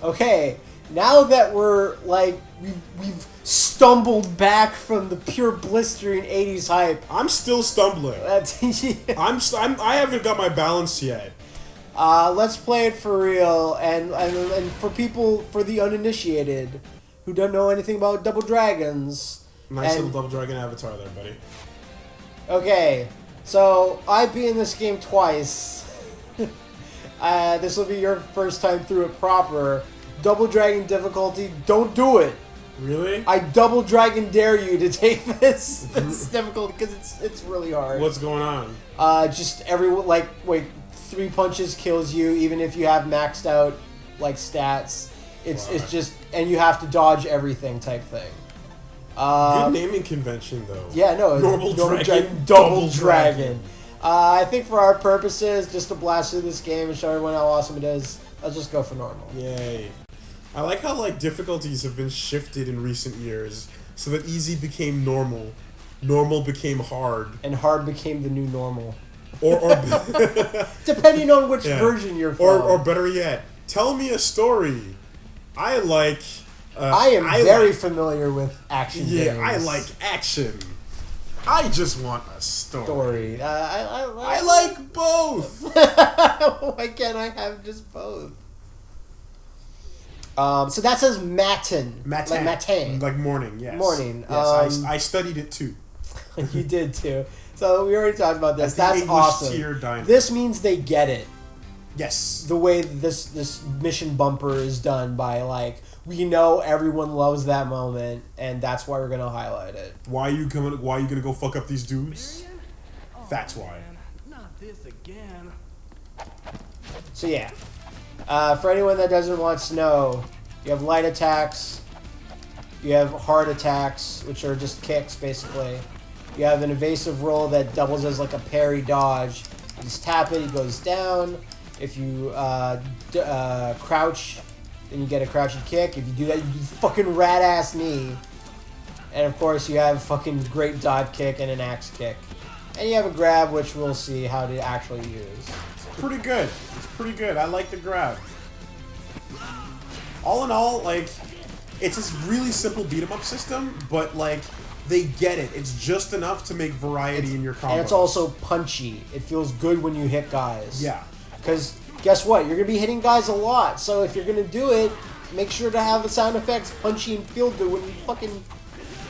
Okay, now that we're like we've stumbled back from the pure blistering 80s hype. I'm still stumbling. I haven't got my balance yet. Let's play it for real, and for people, for the uninitiated who don't know anything about Double Dragons. Nice little Double Dragon avatar there, buddy. Okay, so I've been in this game twice. This will be your first time through it proper. Double Dragon difficulty, don't do it. Really? I Double Dragon dare you to take this difficulty because it's really hard. What's going on? Just everyone wait, 3 punches kills you even if you have maxed out like stats. It's just, and you have to dodge everything type thing. Good naming convention though. Yeah, no. Normal Dragon, Double Dragon. I think for our purposes, just to blast through this game and show everyone how awesome it is, let's just go for normal. Yay. I like how difficulties have been shifted in recent years so that easy became normal, normal became hard, and hard became the new normal. Or depending on which version you're from. Or better yet, tell me a story. I am very familiar with action games. Yeah, I like action. I just want a story. I like both. Why can't I have just both? So that says matin. Matin. Like matin. Like morning, yes. Morning. Yes, I studied it too. You did too. So we already talked about this. That's English awesome. Tier diner. This means they get it. Yes. The way this mission bumper is done by we know everyone loves that moment, and that's why we're gonna highlight it. Why are you gonna go fuck up these dudes? That's why. Not this again. So yeah, for anyone that doesn't want to know, you have light attacks, you have hard attacks, which are just kicks basically. You have an evasive roll that doubles as like a parry dodge. You just tap it, it goes down. If you crouch, then you get a crouching kick. If you do that, you do fucking rat ass knee. And of course, you have fucking great dive kick and an axe kick. And you have a grab, which we'll see how to actually use. It's pretty good. It's pretty good. I like the grab. All in all, it's this really simple beat 'em up system, but they get it. It's just enough to make variety in your combos. And it's also punchy. It feels good when you hit guys. Yeah. Because guess what? You're going to be hitting guys a lot. So if you're going to do it, make sure to have the sound effects punchy and feel good when you fucking...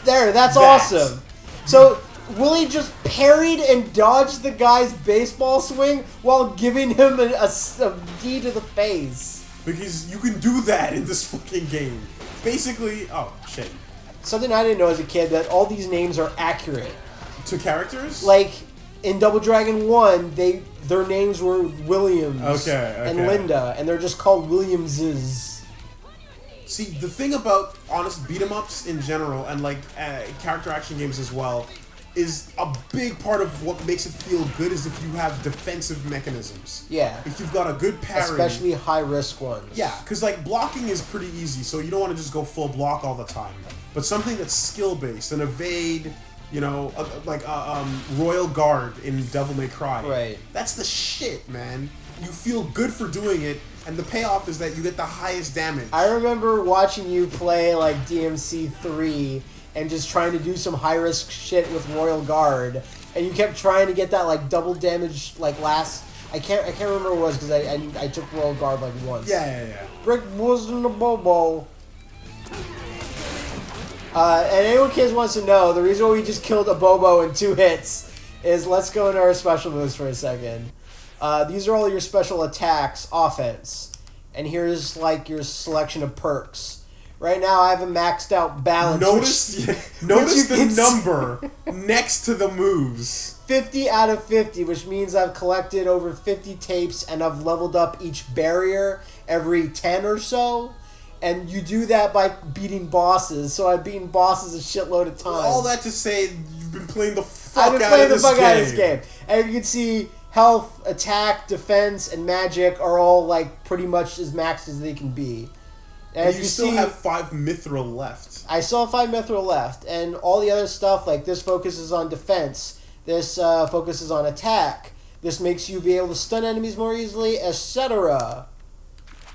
There, that's awesome. So Woolie just parried and dodged the guy's baseball swing while giving him a D to the face. Because you can do that in this fucking game. Basically... Oh, shit. Something I didn't know as a kid, that all these names are accurate. To characters? In Double Dragon 1, their names were Williams and Linda, and they're just called Williamses. See, the thing about honest beat-em-ups in general, and character action games as well, is a big part of what makes it feel good is if you have defensive mechanisms. Yeah. If you've got a good parry. Especially high-risk ones. Yeah, because blocking is pretty easy, so you don't want to just go full block all the time. But something that's skill-based, an evade... Royal Guard in Devil May Cry. Right. That's the shit, man. You feel good for doing it, and the payoff is that you get the highest damage. I remember watching you play DMC 3 and just trying to do some high-risk shit with Royal Guard, and you kept trying to get that double damage last... I can't remember what it was because I took Royal Guard once. Yeah. Brick was in the bobo. And anyone kids wants to know, the reason why we just killed a Bobo in 2 hits is, let's go into our special moves for a second. These are all your special attacks, offense. And here's your selection of perks. Right now I have a maxed out balance. Notice the number next to the moves. 50 out of 50, which means I've collected over 50 tapes and I've leveled up each barrier every 10 or so. And you do that by beating bosses, so I've beaten bosses a shitload of times. All that to say, you've been playing the fuck out of this game. And you can see health, attack, defense, and magic are all pretty much as maxed as they can be. And you still have 5 mithril left. I still have 5 mithril left, and all the other stuff, this focuses on defense, this focuses on attack, this makes you be able to stun enemies more easily, etc.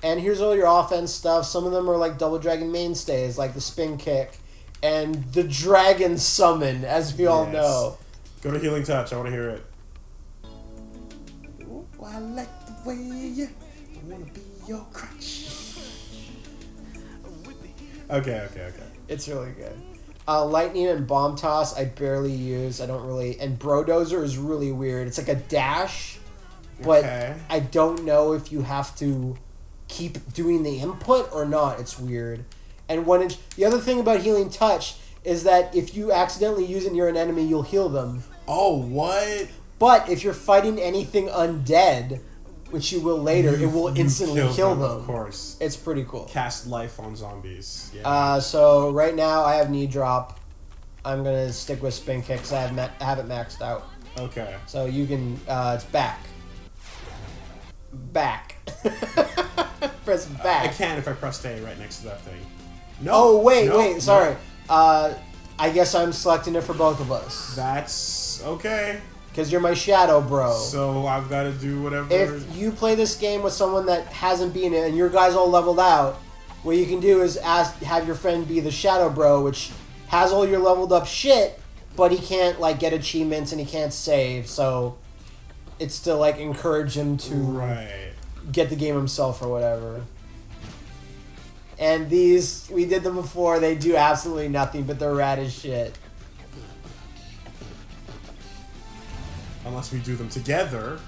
And here's all your offense stuff. Some of them are like Double Dragon mainstays, like the spin kick and the dragon summon, as we all know. Go to Healing Touch. I want to hear it. Ooh, I like the way I want to be your crutch. Okay. It's really good. Lightning and Bomb Toss, I barely use. I don't really... And Brodozer is really weird. It's like a dash, but I don't know if you have to keep doing the input or not. It's weird. And the other thing about Healing Touch is that if you accidentally use it near an enemy, you'll heal them. Oh, what? But if you're fighting anything undead, which you will later, it will instantly kill them. Of course. It's pretty cool. Cast life on zombies. Yeah. So right now I have knee drop. I'm going to stick with spin kick because I have it maxed out. Okay. So you can, it's back. Back. Press back. I can if I press A right next to that thing. No. Oh, wait, sorry. No. I guess I'm selecting it for both of us. That's okay. Because you're my shadow bro. So I've got to do whatever. If you play this game with someone that hasn't been it and your guys all leveled out, what you can do is have your friend be the shadow bro, which has all your leveled up shit, but he can't like get achievements and he can't save, so it's to like encourage him to get the game himself or whatever. And these, we did them before, they do absolutely nothing, but they're rad as shit. Unless we do them together.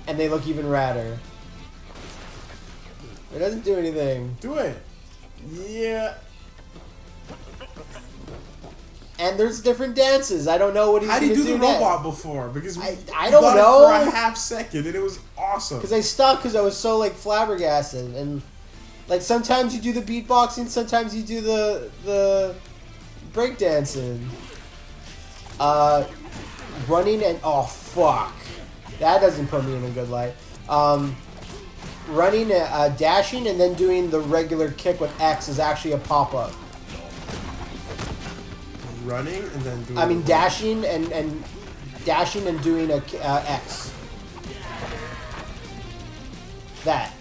And they look even radder. It doesn't do anything. Do it. Yeah. And there's different dances. I don't know what he's going to do. How do you do the next. robot before? Because I don't know. It for a half second and it was awesome. Because I stopped because I was so like flabbergasted. And like sometimes you do the beatboxing, sometimes you do the breakdancing. Running and oh fuck, that doesn't put me in a good light. Running, dashing, and then doing the regular kick with X is actually a pop-up. Running and then doing. I mean dashing and dashing and doing a X. That.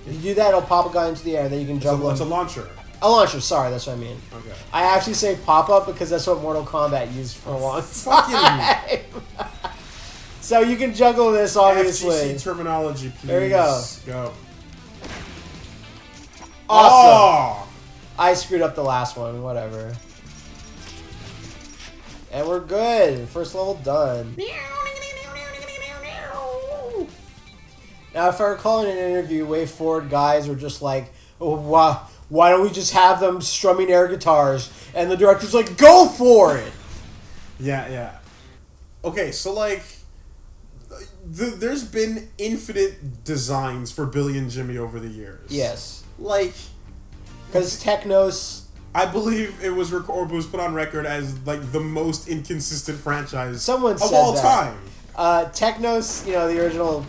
If you do that, it'll pop a guy into the air, then you can jump. It's a launcher. A launcher, sorry, that's what I mean. Okay. I actually say pop-up because that's what Mortal Kombat used for a long time. So you can juggle this, obviously. FGC terminology, please. There we go. Go. Awesome. Oh! I screwed up the last one, whatever. And we're good. First level done. Now, if I recall in an interview, way forward guys were just like, oh, wow. Why don't we just have them strumming air guitars? And the director's like, go for it! Yeah. Okay, so like, there's been infinite designs for Billy and Jimmy over the years. Yes. Like, because Technos, I believe it was put on record as like the most inconsistent franchise of said all that. time. Technos, the original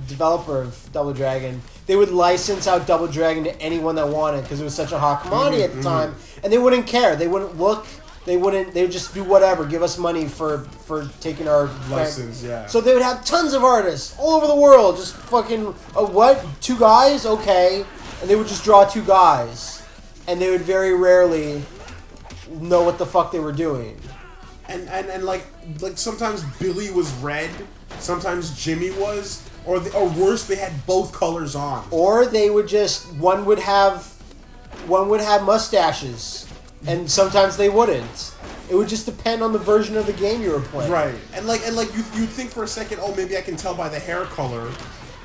developer of Double Dragon, they would license out Double Dragon to anyone that wanted because it was such a hot commodity at the time, and they wouldn't care. They wouldn't look. They would just do whatever, give us money for taking our license. Yeah. So they would have tons of artists all over the world, just fucking what? 2 guys, okay, and they would just draw 2 guys, and they would very rarely know what the fuck they were doing. And like sometimes Billy was red, sometimes Jimmy was. Or worse, they had both colors on. Or they would just one would have mustaches, and sometimes they wouldn't. It would just depend on the version of the game you were playing. Right, and you'd think for a second, oh, maybe I can tell by the hair color.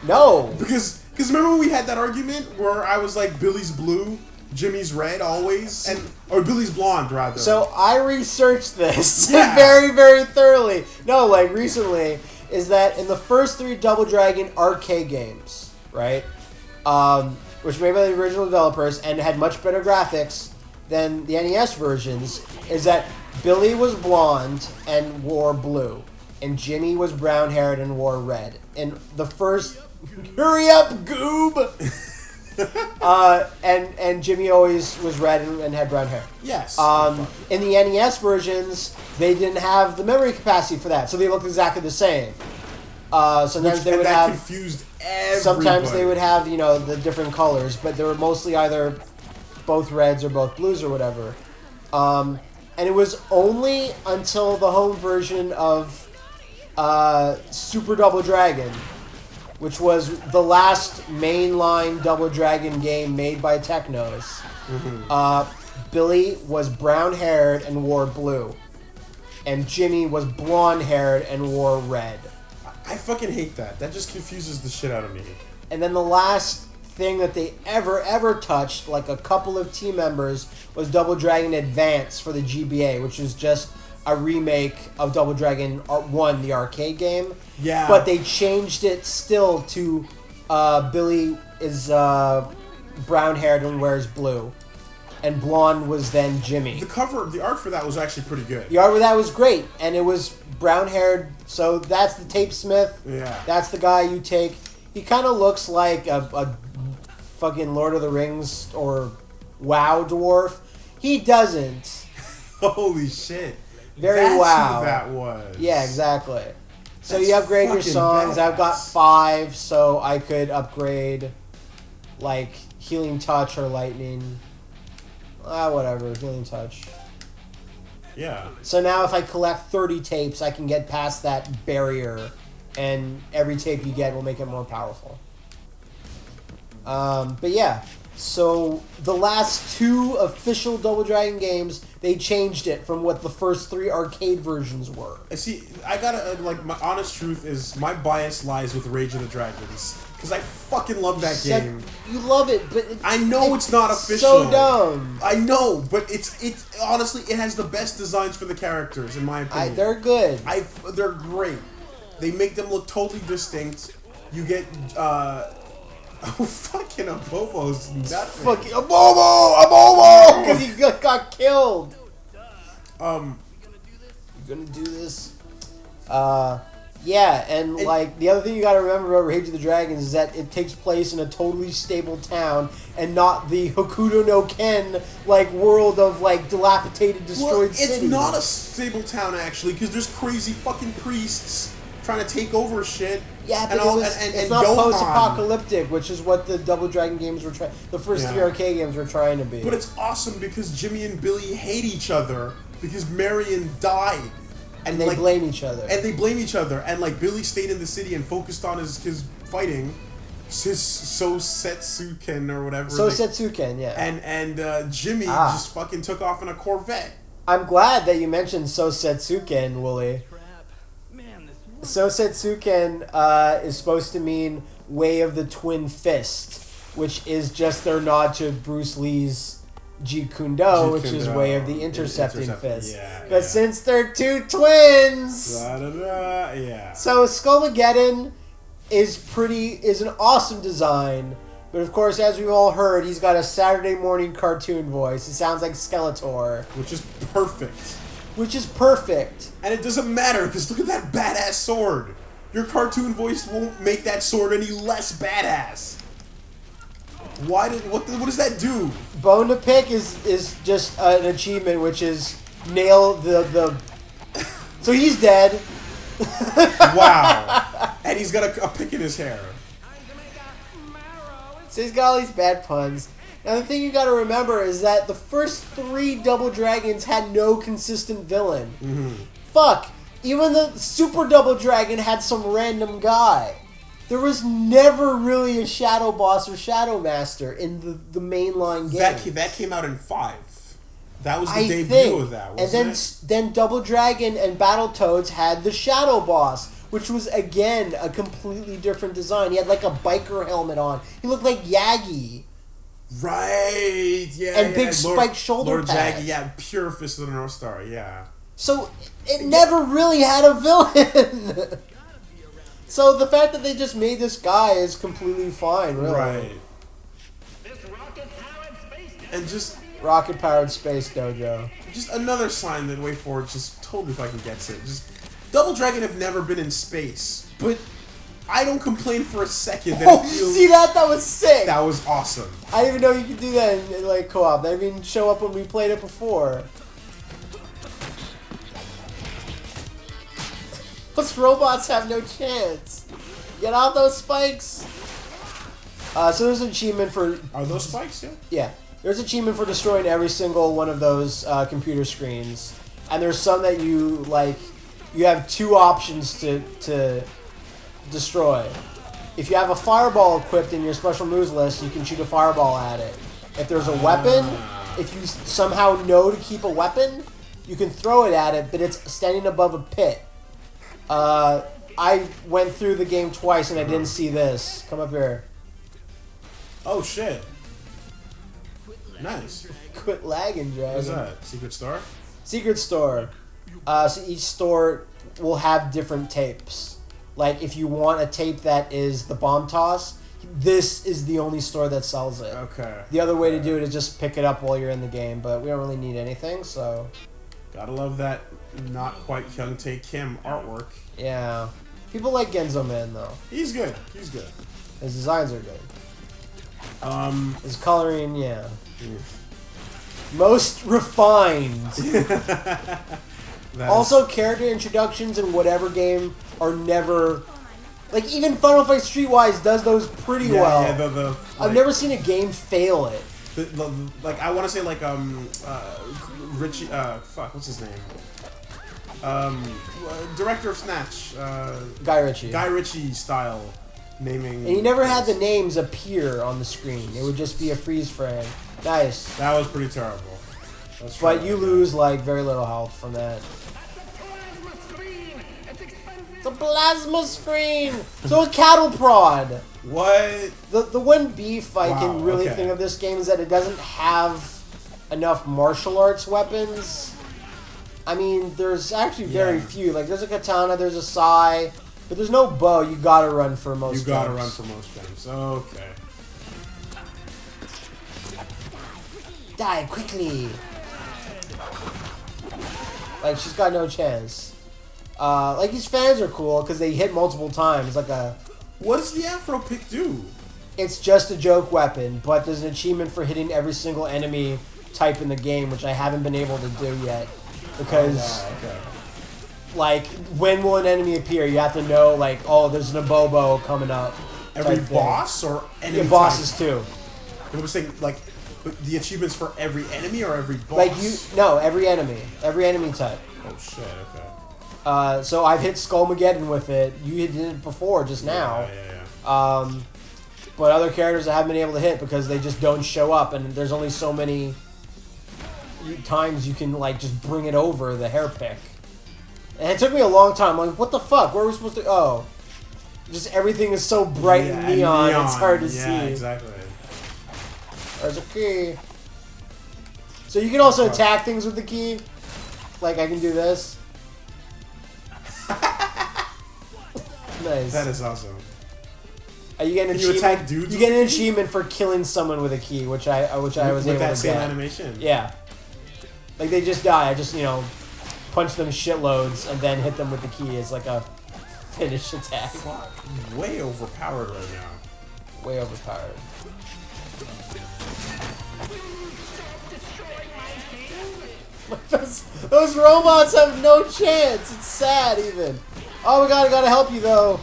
No, because remember when we had that argument where I was like, Billy's blue, Jimmy's red always, or Billy's blonde rather. So I researched this very, very thoroughly. No, like recently. Is that in the first 3 Double Dragon arcade games, right? Which were made by the original developers and had much better graphics than the NES versions, is that Billy was blonde and wore blue, and Jimmy was brown-haired and wore red. And the first, hurry up, goob! And Jimmy always was red and had brown hair. Yes. In the NES versions, they didn't have the memory capacity for that, so they looked exactly the same. Sometimes they would have confused everybody. Sometimes they would have, you know, the different colors, but they were mostly either both reds or both blues or whatever. And it was only until the home version of Super Double Dragon, which was the last mainline Double Dragon game made by Technos. Billy was brown-haired and wore blue. And Jimmy was blonde-haired and wore red. I fucking hate that. That just confuses the shit out of me. And then the last thing that they ever touched, like a couple of team members, was Double Dragon Advance for the GBA, which is just a remake of Double Dragon 1, the arcade game. Yeah. But they changed it still to Billy is brown-haired and wears blue. And blonde was then Jimmy. The art for that was actually pretty good. The art for that was great, and it was brown-haired, so that's the tape smith. Yeah. That's the guy you take. He kind of looks like a fucking Lord of the Rings or WoW dwarf. He doesn't. Holy shit. Very That's WoW. who that was. Yeah, exactly. So That's you upgrade your fucking songs. I've got badass. 5, so I could upgrade, like, Healing Touch or Lightning. Whatever, Healing Touch. Yeah. So now if I collect 30 tapes, I can get past that barrier, and every tape you get will make it more powerful. But yeah, so the last 2 official Double Dragon games, they changed it from what the first 3 arcade versions were. See, I gotta, my honest truth is, my bias lies with Rage of the Dragons. Because I fucking love that game. You love it, but I know it's not official. So dumb. I know, but it's honestly, it has the best designs for the characters, in my opinion. They're good. They're great. They make them look totally distinct. You get, fucking Abobo's nothing. Fucking Abobo! Because he got killed. You gonna do this? Yeah, and like the other thing you gotta remember about Rage of the Dragons is that it takes place in a totally stable town and not the Hokuto no Ken like world of like dilapidated, destroyed cities. It's not a stable town actually, because there's crazy fucking priests trying to take over shit. Yeah, but it's not post-apocalyptic, which is what the Double Dragon games were trying. The first 3 arcade games were trying to be. But it's awesome because Jimmy and Billy hate each other because Marion died. And they blame each other. And like Billy stayed in the city and focused on his fighting. His Sosetsuken or whatever. Sosetsuken, yeah. And Jimmy just fucking took off in a Corvette. I'm glad that you mentioned Sosetsuken, Woolie. Sosetsuken is supposed to mean Way of the Twin Fist, which is just their nod to Bruce Lee's Jeet Kune Do, which is Way of the Intercepting Fist. Yeah, but since they're 2 twins, yeah. So Skullmageddon is an awesome design, but of course, as we've all heard, he's got a Saturday morning cartoon voice. It sounds like Skeletor, which is perfect. And it doesn't matter because look at that badass sword. Your cartoon voice won't make that sword any less badass. What does that do? Bone to pick is just an achievement, which is nail the. So he's dead. Wow. And he's got a pick in his hair. So he's got all these bad puns. Now the thing you got to remember is that the first 3 Double Dragons had no consistent villain. Mm-hmm. Fuck. Even the Super Double Dragon had some random guy. There was never really a Shadow Boss or Shadow Master in the mainline game. That came out in 5. That was the debut of that, wasn't it? Then Double Dragon and Battletoads had the Shadow Boss, which was, again, a completely different design. He had, like, a biker helmet on. He looked like Yagi. Right, yeah. And big spiked shoulder Lord pads. Yagi, yeah, pure Fist of the North Star, yeah. So, it never really had a villain. So the fact that they just made this guy is completely fine, really. Right. And just rocket-powered space dojo. Just another sign that WayForward just totally fucking gets it. Just Double Dragon have never been in space, but I don't complain for a second. That You see that? That was sick. That was awesome. I didn't even know you could do that in like co-op. That didn't even show up when we played it before. Those robots have no chance. Get off those spikes. So there's an achievement for... Are those spikes, yeah? Yeah. There's an achievement for destroying every single one of those computer screens. And there's some that you, like... You have two options to destroy. If you have a fireball equipped in your special moves list, you can shoot a fireball at it. If there's a weapon, if you somehow know to keep a weapon, you can throw it at it, but it's standing above a pit. I went through the game twice and I didn't see this. Come up here. Oh, shit. Nice. Quit lagging, Dragon. What's that? Secret Star? Secret store. So each store will have different tapes. Like, if you want a tape that is the bomb toss, this is the only store that sells it. Okay. The other way to do it is just pick it up while you're in the game, but we don't really need anything, so... Gotta love that not quite Hyung-tae Kim artwork. Yeah. People like Genzo Man, though. He's good. He's good. His designs are good. His coloring, yeah. Most refined. Also, character introductions in whatever game are never... Like, even Final Fight Streetwise does those pretty well. Yeah, I've never seen a game fail it. Like, I want to say, like, Richie... fuck, what's his name? Director of Snatch. Guy Ritchie. Guy Ritchie style naming. And he never had the names appear on the screen. It would just be a freeze frame. Nice. That was pretty terrible. But you lose, like, very little health from that. It's a plasma screen! So a cattle prod! What? The one beef I can really think of this game is that it doesn't have enough martial arts weapons. I mean, there's actually very few. Like, there's a katana, there's a sai, but there's no bow. You gotta run for most You gotta run for most games. Okay. Die quickly! Like, she's got no chance. Like, these fans are cool because they hit multiple times. Like a... What does the Afro Pick do? It's just a joke weapon, but there's an achievement for hitting every single enemy type in the game, which I haven't been able to do yet. Because, like, when will an enemy appear? You have to know, like, oh, there's an Abobo coming up. Every boss or enemy? Yeah, bosses too. I was saying, like, the achievements for every enemy or every boss? Like, no, every enemy. Every enemy type. Oh, shit, okay. So I've hit Skullmageddon with it. You did it before, just now. Yeah. But other characters I haven't been able to hit because they just don't show up, and there's only so many times you can, like, just bring it over the hair pick. And it took me a long time. I'm like, what the fuck? Where are we supposed to... Oh. Just everything is so bright and neon, it's hard to see. Yeah, exactly. There's a key. So you can also attack things with the key. Like, I can do this. Nice. That is awesome. You get an Can you attack dudes? You get an achievement for killing someone with a key, which I was able to get. With that same animation? Yeah. Like, they just die. I just, punch them shitloads and then hit them with the key as, like, a finish attack. Fuck. Way overpowered right now. Way overpowered. Those robots have no chance. It's sad, even. Oh my god, I gotta help you, though.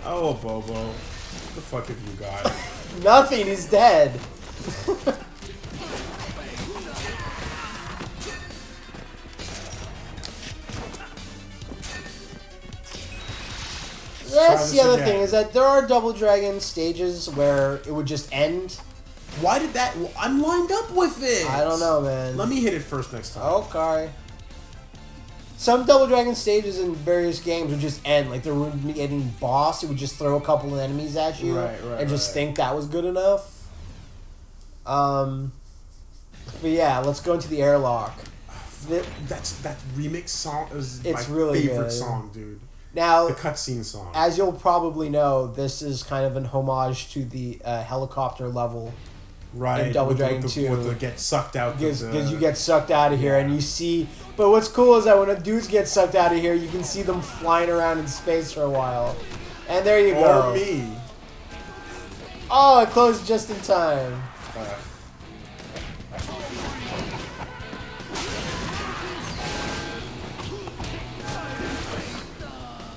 Oh, Bobo. What the fuck have you got? Nothing, he's dead. That's the other thing, is that there are Double Dragon stages where it would just end. Why did that... I'm lined up with it! I don't know, man. Let me hit it first next time. Okay. Some Double Dragon stages in various games would just end. Like, there wouldn't be any boss. It would just throw a couple of enemies at you. And just think that was good enough. But yeah, let's go into the airlock. That remix song is it's my really favorite good. song, dude. Now, the cutscene song. As you'll probably know, this is kind of an homage to the helicopter level. Right, in Double Dragon 2. With the get sucked out. Because you get sucked out of here and you see... But what's cool is that when a dudes get sucked out of here, you can see them flying around in space for a while. And there you go. Or me. Oh, it closed just in time.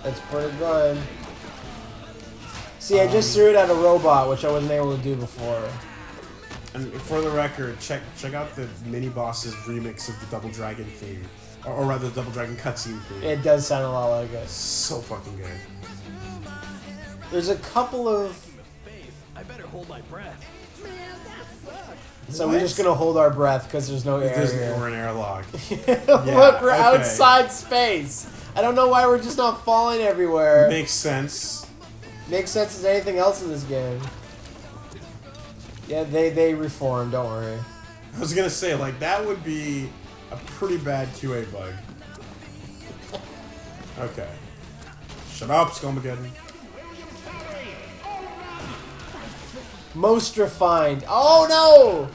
That's pretty good. See, I just threw it at a robot, which I wasn't able to do before. And for the record, check out the mini boss's remix of the Double Dragon theme, or rather, the Double Dragon cutscene theme. It does sound a lot like it. So fucking good. There's a couple of. I better hold my breath. So we're just gonna hold our breath because there's no air here. We're in airlock. Look, we're outside space. I don't know why we're just not falling everywhere. Makes sense. Makes sense as anything else in this game. Yeah, they reformed, don't worry. I was gonna say, like, that would be a pretty bad QA bug. Okay. Shut up, Skullmageddon. Most refined. Oh no!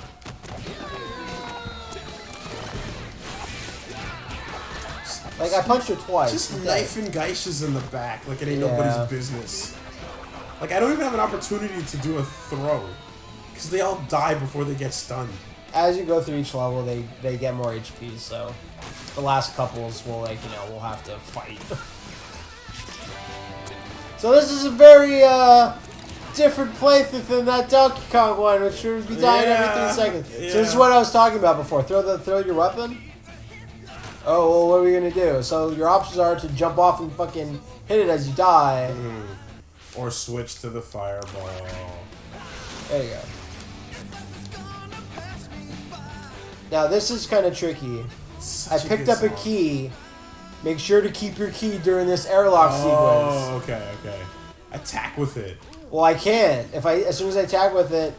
Like, I punched her twice. Just knifing geishas in the back like it ain't nobody's business. Like, I don't even have an opportunity to do a throw. Because they all die before they get stunned. As you go through each level, they get more HP, so the last couples will, like, we'll have to fight. So this is a very, different playthrough than that Donkey Kong one, which should be dying every 3 seconds. Yeah. So this is what I was talking about before. Throw your weapon? Oh, well, what are we gonna do? So your options are to jump off and fucking hit it as you die. Or switch to the fireball. There you go. Now this is kind of tricky. I picked up a key. Make sure to keep your key during this airlock sequence. Oh, okay. Attack with it. Well, I can't. As soon as I attack with it,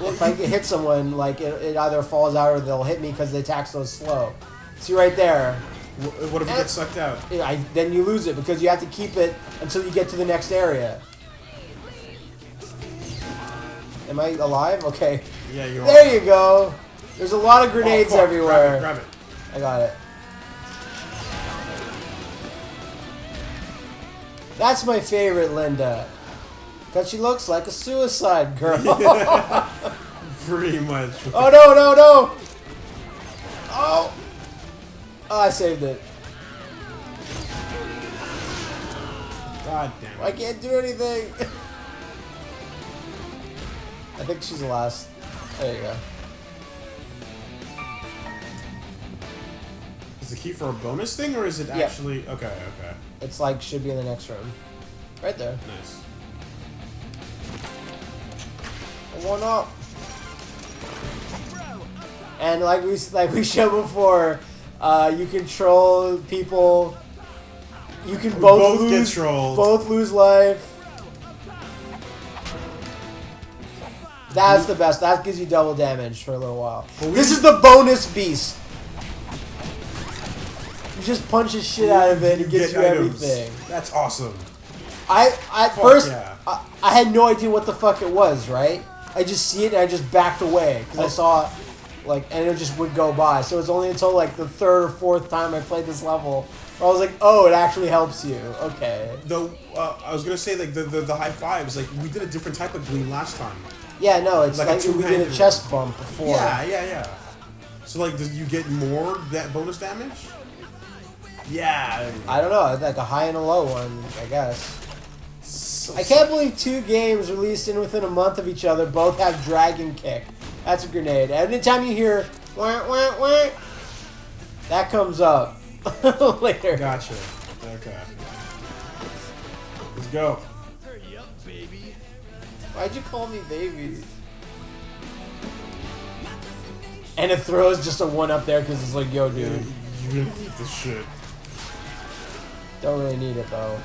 if I hit someone, like it either falls out or they'll hit me because the attack's so slow. See right there. What if it gets sucked out? Then you lose it because you have to keep it until you get to the next area. Am I alive? Okay. Yeah, you are. There you go. There's a lot of grenades everywhere. Grab it. I got it. That's my favorite Linda. Because she looks like a suicide girl. Pretty much. Oh, no. Oh, I saved it. God damn it. I can't do anything. I think she's the last. There you go. Is the key for a bonus thing, or is it actually... Okay. It's like, should be in the next room. Right there. Nice. One up. And like we showed before, you control people. You can both lose life. That's the best. That gives you double damage for a little while. This is the bonus beast. You just punch the shit out of it and it gives you everything. That's awesome. At first, I had no idea what the fuck it was, right? I just see it and I just backed away because I saw it, and it just would go by. So it's only until like the 3rd or 4th time I played this level where I was like, oh, it actually helps you. Okay. Though, I was gonna say, like, the high fives, like, we did a different type of gleam last time. Yeah, no, it's like we did a two-handed chest bump before. Yeah. So, like, do you get more that bonus damage? Yeah. I don't know, like a high and a low one, I guess. So I can't believe 2 games released within a month of each other both have Dragon Kick. That's a grenade. Anytime you hear wah, wah, wah, that comes up later. Gotcha. Okay. Let's go. Hurry up, baby. Why'd you call me baby? And it throws just a 1 up there because it's like, yo, dude. You really need this shit. Don't really need it, though.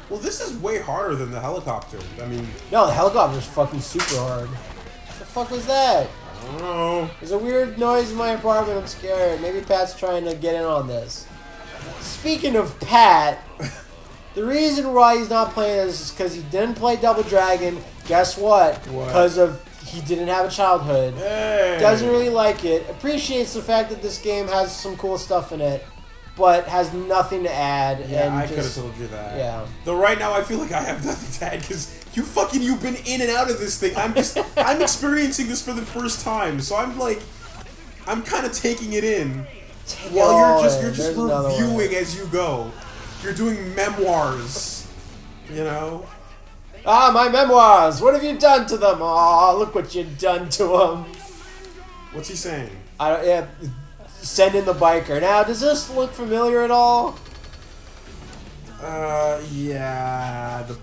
Well, this is way harder than the helicopter. I mean... No, the helicopter's fucking super hard. What the fuck was that? I don't know. There's a weird noise in my apartment. I'm scared. Maybe Pat's trying to get in on this. Speaking of Pat, the reason why he's not playing this is because he didn't play Double Dragon. Guess what? Because he didn't have a childhood. Hey. Doesn't really like it. Appreciates the fact that this game has some cool stuff in it, but has nothing to add. Yeah, and I could have told you that. Yeah. Though right now I feel like I have nothing to add because you've been in and out of this thing. I'm experiencing this for the first time, so I'm kind of taking it in while you're just reviewing as you go. You're doing memoirs. You know? Ah, my memoirs! What have you done to them? Aw, look what you've done to them. What's he saying? Yeah, send in the biker. Now, does this look familiar at all? Yeah, the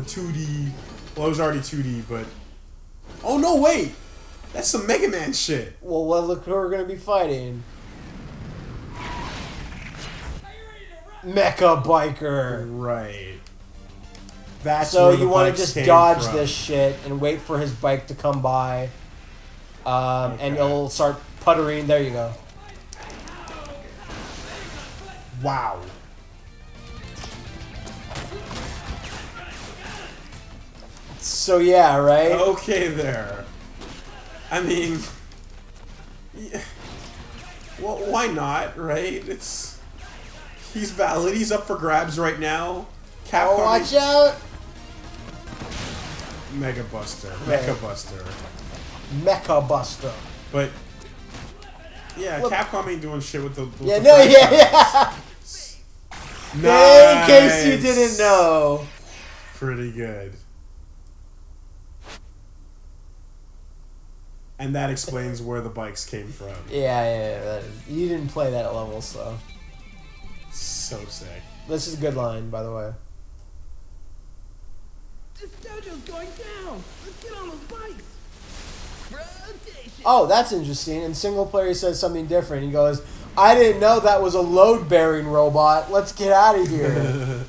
2D. Well, it was already 2D, but oh no, wait, that's some Mega Man shit. Well, look who we're gonna be fighting. Mecha Biker. Right. That's so where the you want to bikes just came dodge from. this shit and wait for his bike to come by, and Okay. you'll start puttering. There you go. Wow. So yeah, right? Okay, there. I mean, yeah. Well, why not? Right? He's valid. He's up for grabs right now. Capcom. Oh, watch out! Mega Buster. Right. Mecha Buster. Mecha Buster. But yeah, Flip. Capcom ain't doing shit with the Yeah, the no, yeah, franchise. yeah. Nice. In case you didn't know. Pretty good. And that explains where the bikes came from. Yeah. You didn't play that level, so. So sick. This is a good line, by the way. This dojo's going down. Let's get on those bikes. Rotation. Oh, that's interesting. In single player, he says something different. He goes, I didn't know that was a load-bearing robot. Let's get out of here.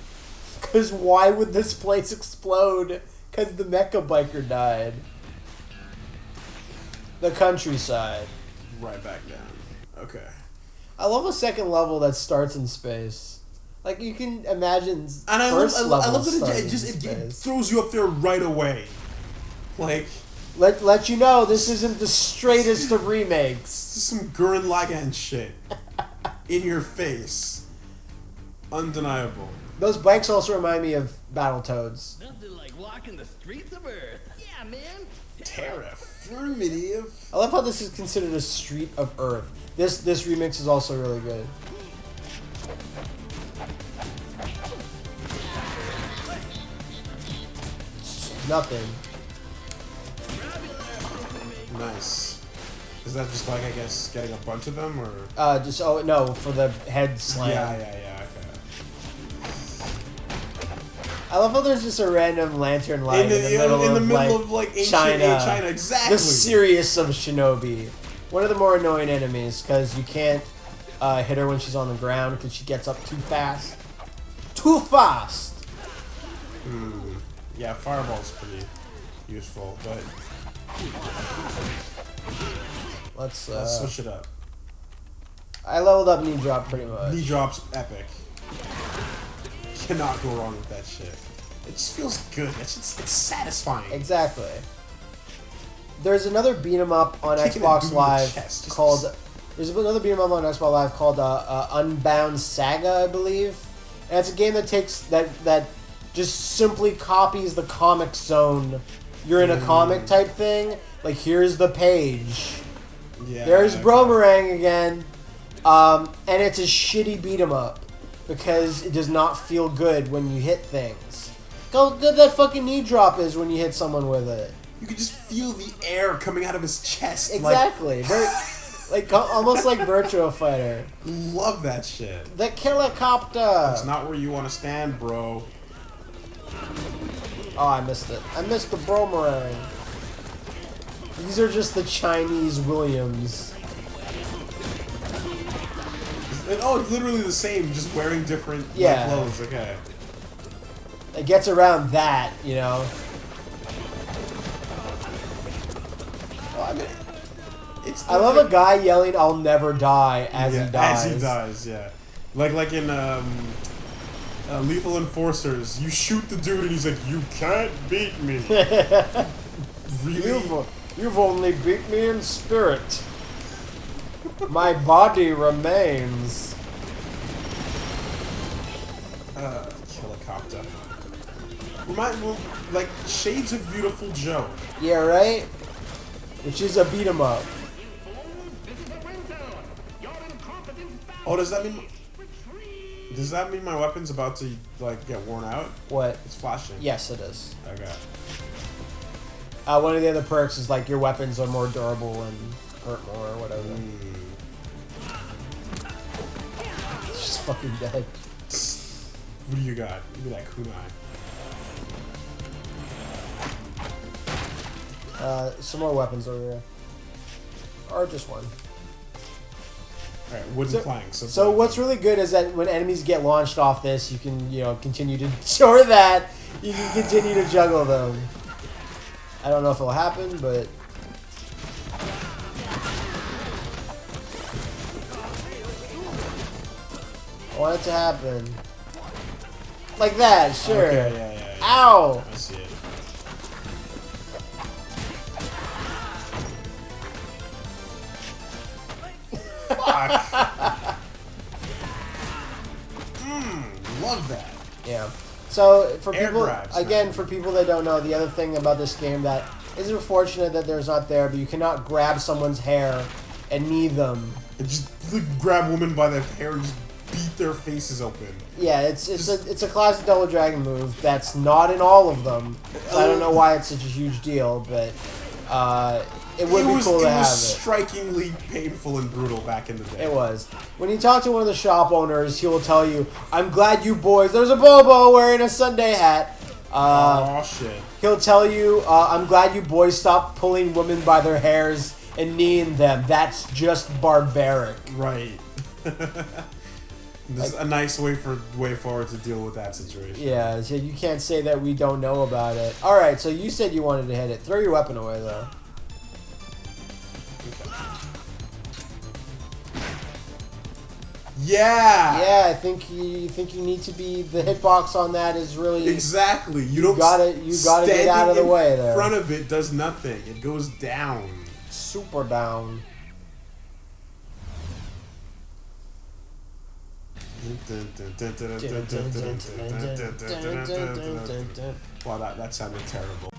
Because why would this place explode? Because the mecha biker died. The countryside. Right back down. Okay. I love a second level that starts in space. Like, you can imagine And I first love level that starting it just in it space. throws you up there right away. Like Let you know this isn't the straightest of remakes. it's just some Gurren Lagann shit in your face. Undeniable. Those bikes also remind me of Battletoads. Nothing like walking the streets of Earth. Yeah, man. Terraformative. I love how this is considered a street of Earth. This remix is also really good. Nothing. Nice. Is that just like, I guess, getting a bunch of them, or? No, for the head slam. Yeah, okay. I love how there's just a random lantern light in the middle of like ancient China. exactly. The Sirius of Shinobi. One of the more annoying enemies, because you can't hit her when she's on the ground because she gets up too fast. Too fast! Yeah, Fireball's pretty useful, but Let's switch it up. I leveled up knee drop pretty much. Knee drop's epic. Cannot go wrong with that shit. It just feels good. It's satisfying. Exactly. There's another beat 'em up on Kicking a Xbox dude in the Live chest. called. There's another beat 'em up on Xbox Live called Unbound Saga, I believe, and it's a game that takes that just simply copies the Comic Zone. You're in a comic type thing. Like, here's the page. Yeah. There's Bromerang again, and it's a shitty beat 'em up because it does not feel good when you hit things. How good that fucking knee drop is when you hit someone with it. You can just feel the air coming out of his chest. Exactly. Like almost like Virtua Fighter. Love that shit. The Killicopter. It's not where you want to stand, bro. Oh, I missed it. I missed the Bromerang. These are just the Chinese Williams. Oh, it's literally the same, just wearing different Yeah. clothes. Okay. It gets around that, you know. Well, I mean, I love a guy yelling, "I'll never die" as he dies. As he dies, yeah. Like in Lethal Enforcers, you shoot the dude and he's like, "You can't beat me." Really? You've only beat me in spirit. My body remains. Killicopter. Like Shades of Beautiful Joe. Yeah, right? Which is a beat 'em up. Oh, does that mean Does that mean my weapon's about to like get worn out? What? It's flashing. Yes, it is. Okay. One of the other perks is like your weapons are more durable and hurt more or whatever. It's just fucking dead. What do you got? Give me that kunai. Some more weapons over there. Or just one. Alright, wooden planks. So what's really good is that when enemies get launched off this, you can, continue to... Or that, you can continue to juggle them. I don't know if it'll happen, but... I want it to happen. Like that, sure. Okay, yeah. Ow! I see it. Fuck! Love that. Yeah. So for Air people, grabs, again, man. for people that don't know, the other thing about this game that is unfortunate that there's not there, but you cannot grab someone's hair and knee them. And just like, grab women by their hair and just beat their faces open. Yeah, it's a classic Double Dragon move that's not in all of them. So I don't know why it's such a huge deal, but it would be cool to have it. It was strikingly painful and brutal back in the day. It was. When you talk to one of the shop owners, he will tell you, "I'm glad you boys." There's a Bobo wearing a Sunday hat. Oh shit. He'll tell you, "I'm glad you boys stopped pulling women by their hairs and kneeing them. That's just barbaric." Right. This is a nice way forward to deal with that situation. Yeah, so you can't say that we don't know about it. All right, so you said you wanted to hit it. Throw your weapon away, though. Yeah. Yeah, I think you need to be the hitbox on that is really exactly. You gotta get out of the way there. In front of it does nothing. It goes down. Super down. Wow, that sounded terrible.